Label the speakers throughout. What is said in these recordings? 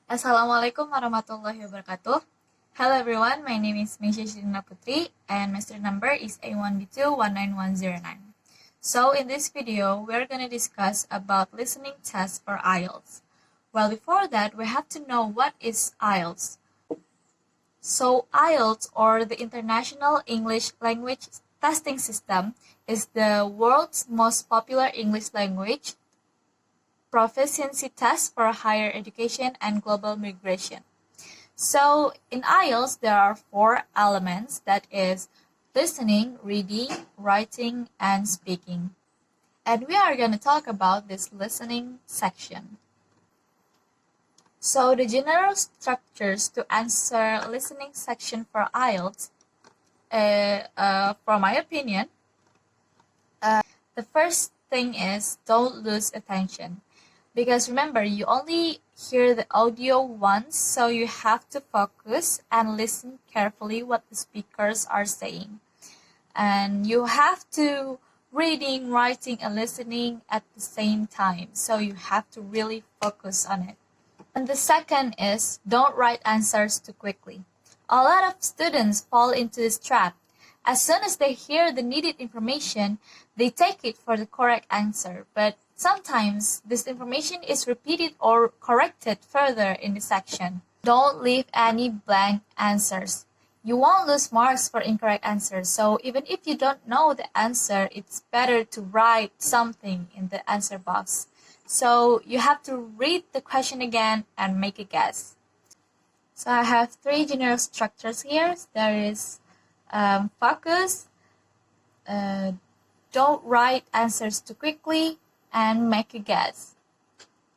Speaker 1: Assalamualaikum warahmatullahi wabarakatuh. Hello everyone, my name is Meisya Syadrina Putri and my student number is A1B219109. So in this video, we're going to discuss about listening tests for IELTS. Well, before that, we have to know what is IELTS. So IELTS, or the International English Language Testing System, is the world's most popular English language proficiency test for higher education and global migration. So in IELTS, there are 4 elements, that is listening, reading, writing, and speaking. And we are going to talk about this listening section. So the general structures to answer listening section for IELTS, from my opinion, the first thing is don't lose attention. Because remember, you only hear the audio once, so you have to focus and listen carefully what the speakers are saying. And you have to reading, writing, and listening at the same time, so you have to really focus on it. And the second is don't write answers too quickly. A lot of students fall into this trap. As soon as they hear the needed information, they take it for the correct answer, but sometimes this information is repeated or corrected further in the section. Don't leave any blank answers. You won't lose marks for incorrect answers, so even if you don't know the answer, it's better to write something in the answer box. So you have to read the question again and make a guess. So I have 3 general structures here. There is focus, don't write answers too quickly, and make a guess.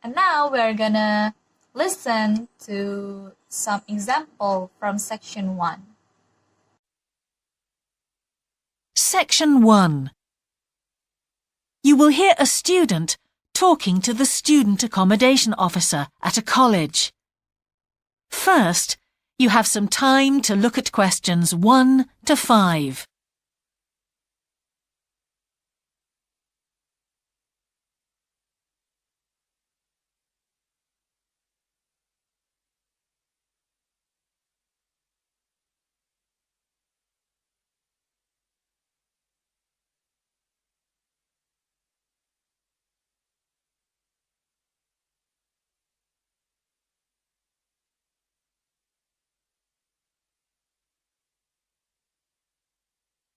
Speaker 1: And now we're gonna listen to some example from section 1.
Speaker 2: Section 1. You will hear a student talking to the student accommodation officer at a college. First, you have some time to look at questions 1 to 5.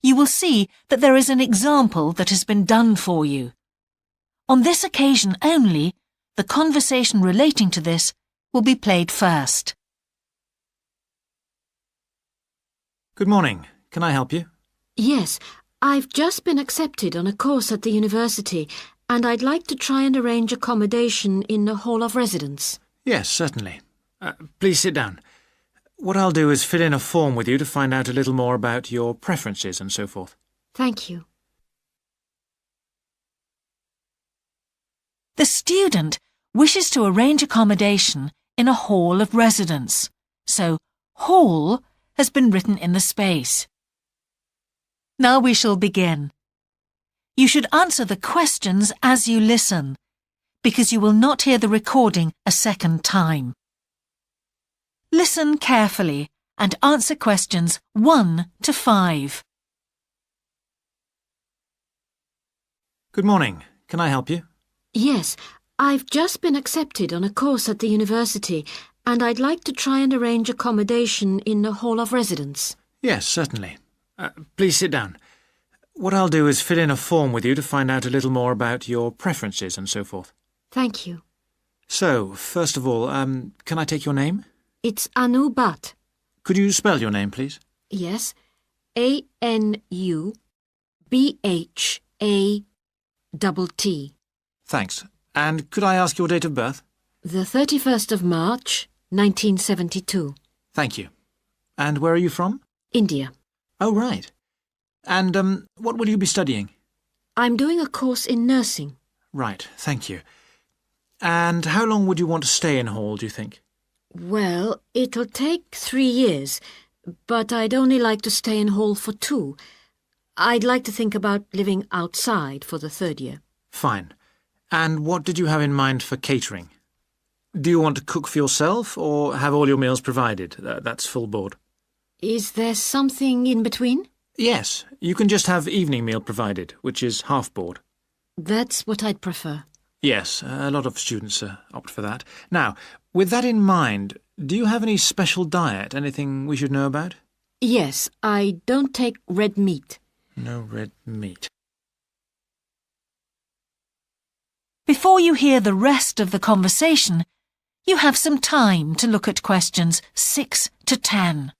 Speaker 2: You will see that there is an example that has been done for you. On this occasion only, the conversation relating to this will be played first.
Speaker 3: Good morning. Can I help you?
Speaker 4: Yes, I've just been accepted on a course at the university, and I'd like to try and arrange accommodation in the hall of residence.
Speaker 3: Yes, certainly. Please sit down. What I'll do is fill in a form with you to find out a little more about your preferences and so forth.
Speaker 4: Thank you.
Speaker 2: The student wishes to arrange accommodation in a hall of residence, so hall has been written in the space. Now we shall begin. You should answer the questions as you listen, because you will not hear the recording a second time. Listen carefully and answer questions 1 to 5.
Speaker 3: Good morning. Can I help you?
Speaker 4: Yes, I've just been accepted on a course at the university, and I'd like to try and arrange accommodation in the hall of residence.
Speaker 3: Yes, certainly. Please sit down. What I'll do is fill in a form with you to find out a little more about your preferences and so forth.
Speaker 4: Thank you.
Speaker 3: So, first of all, can I take your name?
Speaker 4: It's Anu Bhatt.
Speaker 3: Could you spell your name, please?
Speaker 4: Yes, ANUBHATT.
Speaker 3: Thanks. And could I ask your date of birth?
Speaker 4: The 31st of March, 1972.
Speaker 3: Thank you. And where are you from?
Speaker 4: India.
Speaker 3: Oh, right. And what will you be studying?
Speaker 4: I'm doing a course in nursing.
Speaker 3: Right, thank you. And how long would you want to stay in hall, do you think?
Speaker 4: Well, it'll take 3 years, but I'd only like to stay in hall for 2. I'd like to think about living outside for the 3rd year.
Speaker 3: Fine. And what did you have in mind for catering? Do you want to cook for yourself or have all your meals provided? That's full board.
Speaker 4: Is there something in between?
Speaker 3: Yes, you can just have evening meal provided, which is half board.
Speaker 4: That's what I'd prefer.
Speaker 3: Yes, a lot of students opt for that. Now, with that in mind, do you have any special diet, anything we should know about?
Speaker 4: Yes, I don't take red meat.
Speaker 3: No red meat.
Speaker 2: Before you hear the rest of the conversation, you have some time to look at questions 6 to 10.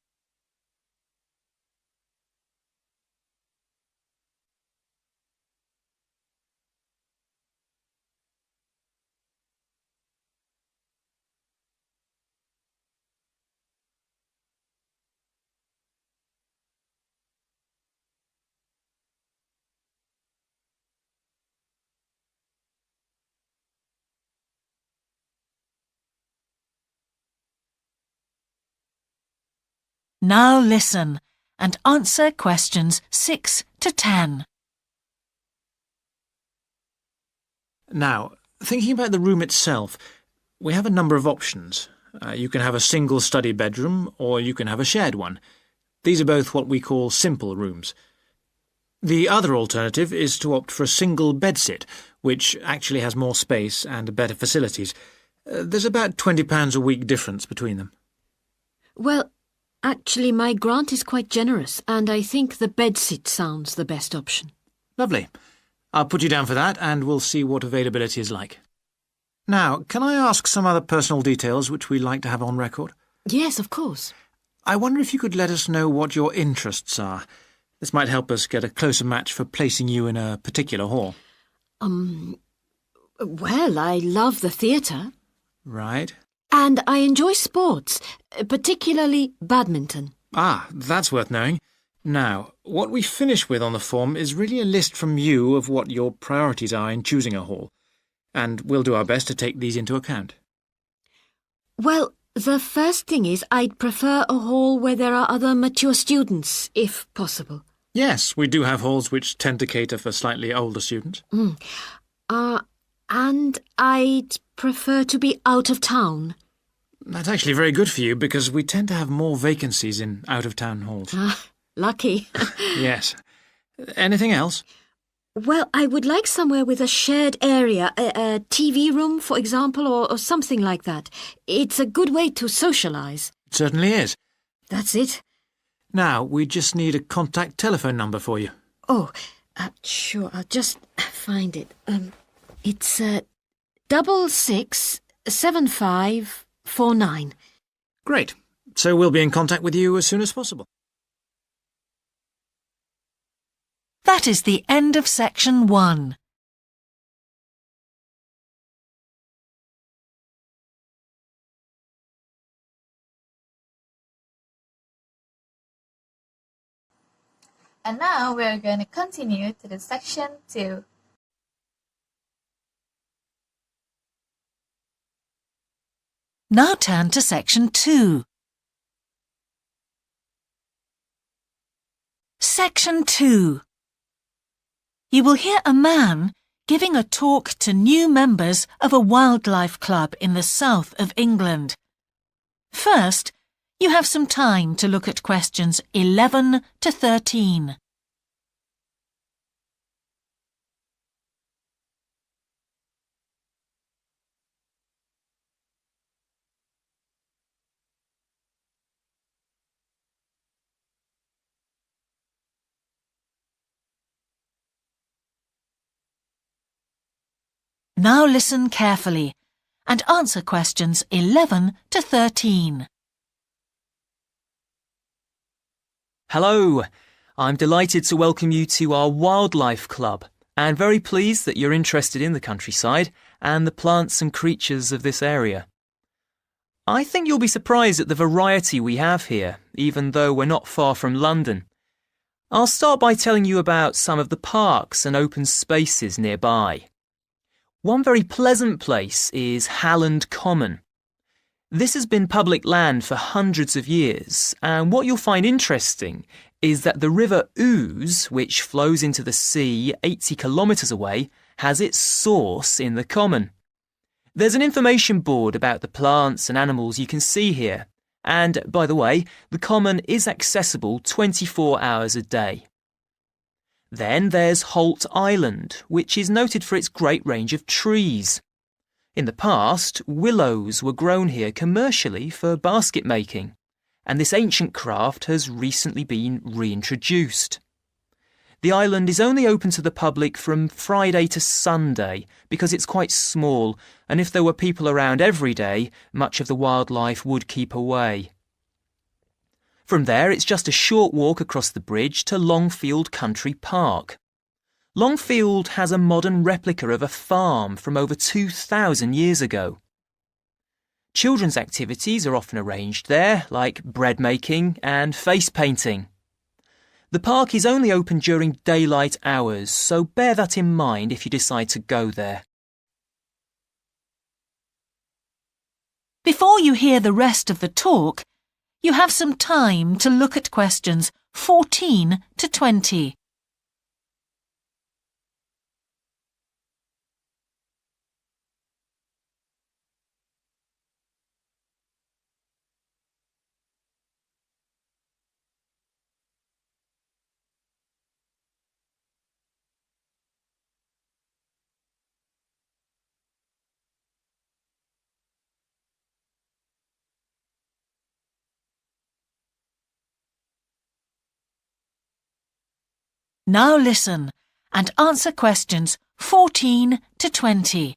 Speaker 2: Now listen and answer questions 6 to 10.
Speaker 3: Now, thinking about the room itself, we have a number of options. You can have a single study bedroom or you can have a shared one. These are both what we call simple rooms. The other alternative is to opt for a single bedsit, which actually has more space and better facilities. There's about £20 a week difference between them.
Speaker 4: Well, actually my grant is quite generous and I think the bedsit sounds the best option.
Speaker 3: Lovely. I'll put you down for that and we'll see what availability is like. Now, can I ask some other personal details which we like to have on record?
Speaker 4: Yes, of course.
Speaker 3: I wonder if you could let us know what your interests are. This might help us get a closer match for placing you in a particular hall.
Speaker 4: Well, I love the theatre.
Speaker 3: Right.
Speaker 4: And I enjoy sports, particularly badminton.
Speaker 3: Ah, that's worth knowing. Now, what we finish with on the form is really a list from you of what your priorities are in choosing a hall, and we'll do our best to take these into account.
Speaker 4: Well, the first thing is I'd prefer a hall where there are other mature students, if possible.
Speaker 3: Yes, we do have halls which tend to cater for slightly older students.
Speaker 4: And I'd prefer to be out of town.
Speaker 3: That's actually very good for you because we tend to have more vacancies in out-of-town halls.
Speaker 4: Lucky.
Speaker 3: Yes. Anything else?
Speaker 4: Well, I would like somewhere with a shared area, a TV room, for example, or something like that. It's a good way to socialise.
Speaker 3: It certainly is.
Speaker 4: That's it.
Speaker 3: Now, we just need a contact telephone number for you.
Speaker 4: Oh, sure, I'll just find it. It's 667549.
Speaker 3: Great. So we'll be in contact with you as soon as possible.
Speaker 2: That is the end of section 1.
Speaker 1: And now we're going to continue to the section 2.
Speaker 2: Now turn to section 2. Section 2. You will hear a man giving a talk to new members of a wildlife club in the south of England. First, you have some time to look at questions 11 to 13. Now listen carefully and answer questions 11 to 13.
Speaker 5: Hello, I'm delighted to welcome you to our Wildlife Club and very pleased that you're interested in the countryside and the plants and creatures of this area. I think you'll be surprised at the variety we have here, even though we're not far from London. I'll start by telling you about some of the parks and open spaces nearby. One very pleasant place is Halland Common. This has been public land for hundreds of years, and what you'll find interesting is that the River Ouse, which flows into the sea 80 kilometres away, has its source in the common. There's an information board about the plants and animals you can see here. And, by the way, the common is accessible 24 hours a day. Then there's Holt Island, which is noted for its great range of trees. In the past, willows were grown here commercially for basket making, and this ancient craft has recently been reintroduced. The island is only open to the public from Friday to Sunday because it's quite small, and if there were people around every day, much of the wildlife would keep away. From there, it's just a short walk across the bridge to Longfield Country Park. Longfield has a modern replica of a farm from over 2,000 years ago. Children's activities are often arranged there, like bread making and face painting. The park is only open during daylight hours, so bear that in mind if you decide to go there.
Speaker 2: Before you hear the rest of the talk, you have some time to look at questions 14 to 20. Now listen and answer questions 14 to 20.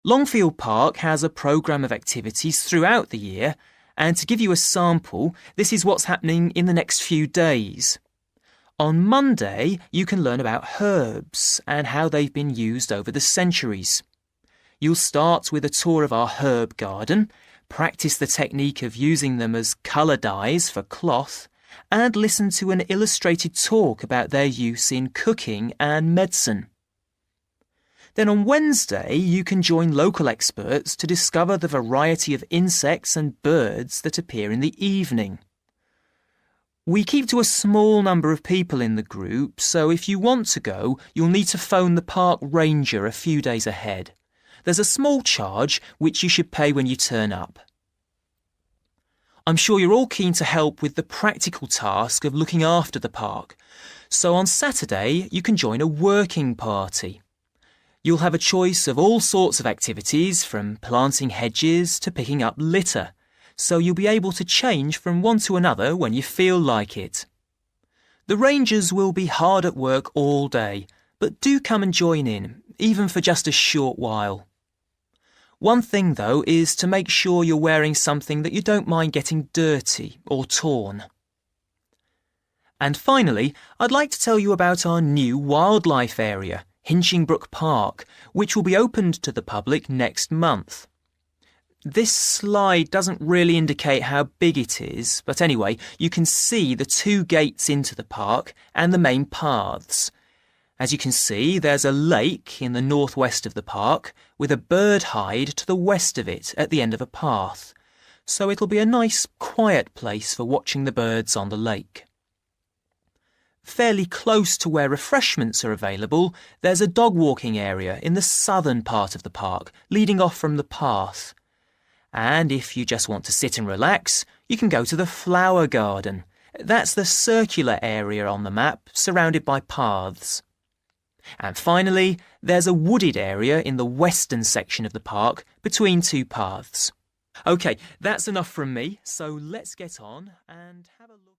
Speaker 5: Longfield Park has a programme of activities throughout the year, and to give you a sample, this is what's happening in the next few days. On Monday, you can learn about herbs and how they've been used over the centuries. You'll start with a tour of our herb garden, practice the technique of using them as colour dyes for cloth, and listen to an illustrated talk about their use in cooking and medicine. Then on Wednesday, you can join local experts to discover the variety of insects and birds that appear in the evening. We keep to a small number of people in the group, so if you want to go, you'll need to phone the park ranger a few days ahead. There's a small charge which you should pay when you turn up. I'm sure you're all keen to help with the practical task of looking after the park, so on Saturday you can join a working party. You'll have a choice of all sorts of activities, from planting hedges to picking up litter, so you'll be able to change from one to another when you feel like it. The rangers will be hard at work all day, but do come and join in, even for just a short while. One thing, though, is to make sure you're wearing something that you don't mind getting dirty or torn. And finally, I'd like to tell you about our new wildlife area, Hinchingbrook Park, which will be opened to the public next month. This slide doesn't really indicate how big it is, but anyway, you can see the two gates into the park and the main paths. As you can see, there's a lake in the northwest of the park with a bird hide to the west of it at the end of a path, so it'll be a nice, quiet place for watching the birds on the lake. Fairly close to where refreshments are available, there's a dog walking area in the southern part of the park, leading off from the path. And if you just want to sit and relax, you can go to the flower garden. That's the circular area on the map, surrounded by paths. And finally, there's a wooded area in the western section of the park, between two paths. OK, that's enough from me, so let's get on and have a look.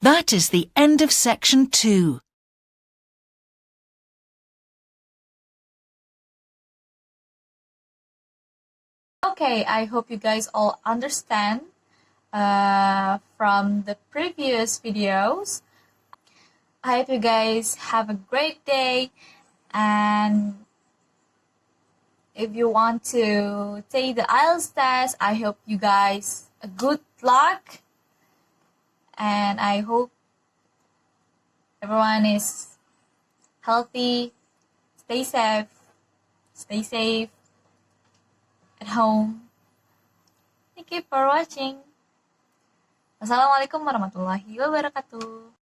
Speaker 2: That is the end of section 2.
Speaker 1: Okay, I hope you guys all understand from the previous videos. I hope you guys have a great day, and if you want to take the IELTS test, I hope you guys a good luck, and I hope everyone is healthy. Stay safe at home. Thank you for watching. Wassalamualaikum warahmatullahi wabarakatuh.